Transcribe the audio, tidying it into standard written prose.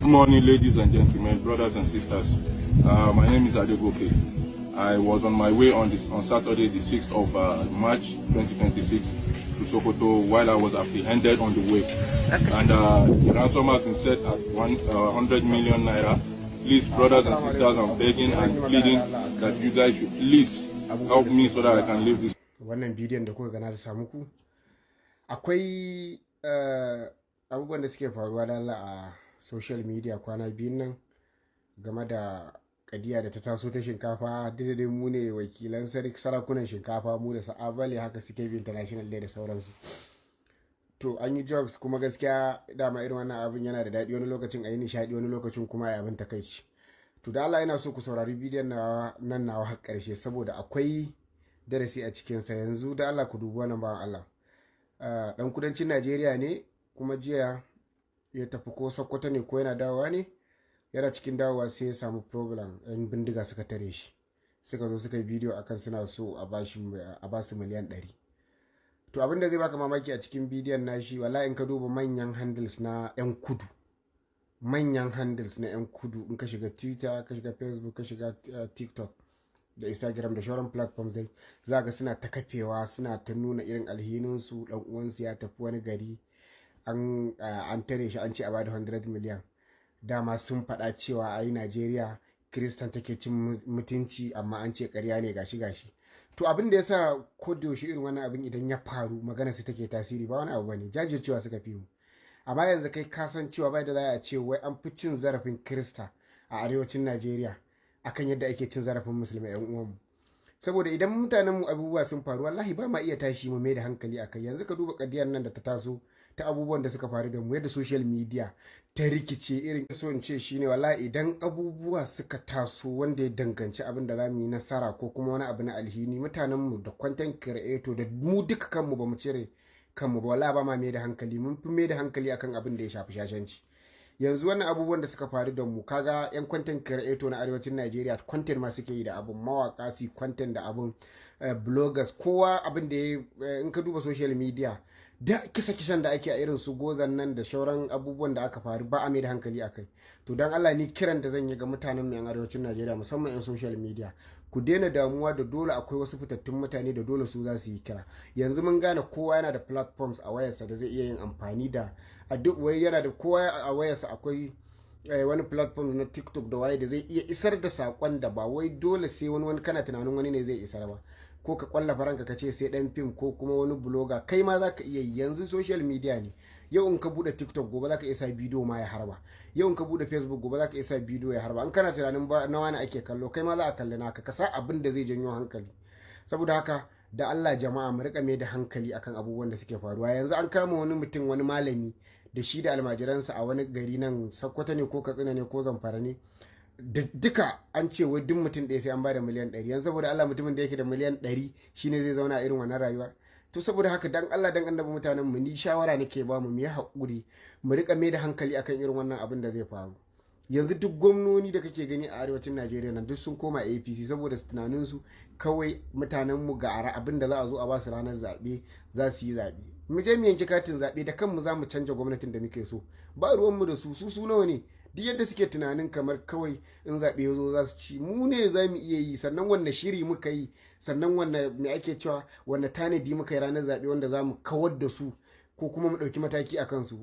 Good morning, ladies and gentlemen, brothers and sisters. My name is Adegoke. I was on my way on Saturday, the 6th of March 2026 to Sokoto while I was apprehended on the way. And the ransom has been set at 100 million naira. Please, brothers and sisters, I'm begging and pleading that you guys should please help me so that I can leave this. Wannan bidiyon da kuka gana da samu ku akwai abubuwan da suke faruwa da Allah a social media kwana biyun nan game da kadiya da ta taso ta shinkafa. Daidai mu ne wakilan sarakunan shinkafa, mu da sa'abale haka suke bi international day da sauransu. To an yi jokes kuma gaskiya dama irin wannan abin yana da daɗi, wani lokacin a yi nishaɗi, wani lokacin kuma ya abin takaici. To da Allah yana so ku saurari bidiyon nan nawa har ƙarshe saboda akwai darasi a cikinsa. Yanzu da Allah ku dubi wannan bawan Allah, dan kudancin Najeriya ne, kuma jiya ya tafi ko Sokoto ne ko yana dawowa ne, yana cikin dawowa sai ya samu problem, yan bindiga suka tare shi, suka zo suka yi bidiyo akan suna so a basu miliyan 100. to abin da zai baka mamaki a cikin bidiyon nashi, wallahi in ka duba manyan handles na yan kudu, manyan handles na yan kudu, in ka shiga Twitter, ka shiga Facebook, ka shiga TikTok da Instagram da sauran platforms dai, za ga suna ta kafewa, suna ta nuna irin alhininsu, dan uwansu ya tafi wani gari an tare shi, an ce a bada 100 million. Dama sun faɗa cewa ai Najeriya Kiristan take cin mutunci, amma an ce ƙarya ne, gashi. To abin da yasa ko da yaushe irin wannan abin idan ya faru magana su take tasiri, ba wani abu bane, jajircewa suka fi mu. Amma yanzu kai ka san cewa bai da za a ce wai an fi cin zarafin Kirista a arewacin Najeriya akan yadda ake cin zarafin musulmai yan uwanmu. Saboda idan mutanenmu abubuwa sun faru, wallahi ba ma iya tashi mu mai da hankali akai. Yanzu ka duba kadiyar nan da ta taso ta abubuwan da suka faru da mu, yadda social media ta rikice. Irin so in ce shine wallahi idan abubuwa suka taso wanda ya danganci abin da zamu yi nasara ko kuma wani abu na alhini, mutanenmu da content creator da mu duka kanmu ba mu cire kanmu ba, wallahi ba ma mai da hankali. Mun fi mai da hankali akan abin da ya shafi shashanci. Yanzu wannan abubuwan da suka faru da mu, kaga yan content creator na arewacin Najeriya content ma suke yi da abun, mawaka su content da abun, bloggers, kowa abin da in ka duba social media da kisa-kisan da ake a irin su gozan nan da shauran abubuwan da aka faru, ba a mai da hankali akai. To dan Allah ni kiran da zan yi ga mutanen yan arewacin Najeriya, musamman yan social media, ku daina damuwa da dole akwai wasu fitattun mutane da dole su za su yi kira. Yanzu mun gane kowa yana da platforms a wayarsa da zai iya yin amfani da, a duk wai yana da kowa a wayarsa akwai wani platform na TikTok da waye da zai iya isar da sakon da ba wai dole sai wani kana tunanin wani ne zai isar ba, ko ka kwalla faranka ka ce sai dan fim ko kuma wani blogger, kai ma za ka iya yi. Yanzu social media ne, yau in ka bude TikTok gobe za ka iya sa bidiyo ma ya harba, yau in ka bude Facebook gobe za ka iya sa bidiyo ya harba. An kana tunanin ba na wani ake kallo, kai ma za a kalli naka, ka sa abin da zai janyo hankali. Saboda haka da Allah jama'a mu rika mai da hankali akan abubuwan da suke faruwa. Yanzu an kama wani mutum, wani malami da shi da almajiransa a wani gari nan Sokoto ne ko Katsina ne ko Zamfara ne, da duka an ce wai duk mutum ɗaya sai an bada miliyan 100. yanzu saboda Allah mutumin da yake da miliyan 100 shine zai zauna a irin wannan rayuwar? To saboda haka dan Allah dan annabi mutanen mu, ni shawara nake ba mu yi haƙuri, mu rika mai da hankali akan irin wannan abin da zai faru. Yanzu duk gwamnoni da kake gani a arewacin Najeriya nan duk sun koma APC saboda tunanin su kawai mutanen mu ga abin da za a zo a ba su ranar zabe za su yi zabe. Mu je mu yanki katin zabe da kanmu, za mu canja gwamnatin da muke so, ba ruwan mu da su nawa ne. Duk yadda suke tunanin kamar kawai in zaɓe ya zo za su ci, mu ne za mu iya yi. Sannan wanne shiri muka yi, sannan wanne me ake cewa wanne tanadi muka yi ranar zaɓe wanda za mu kawar da su ko kuma mu ɗauki mataki a kansu.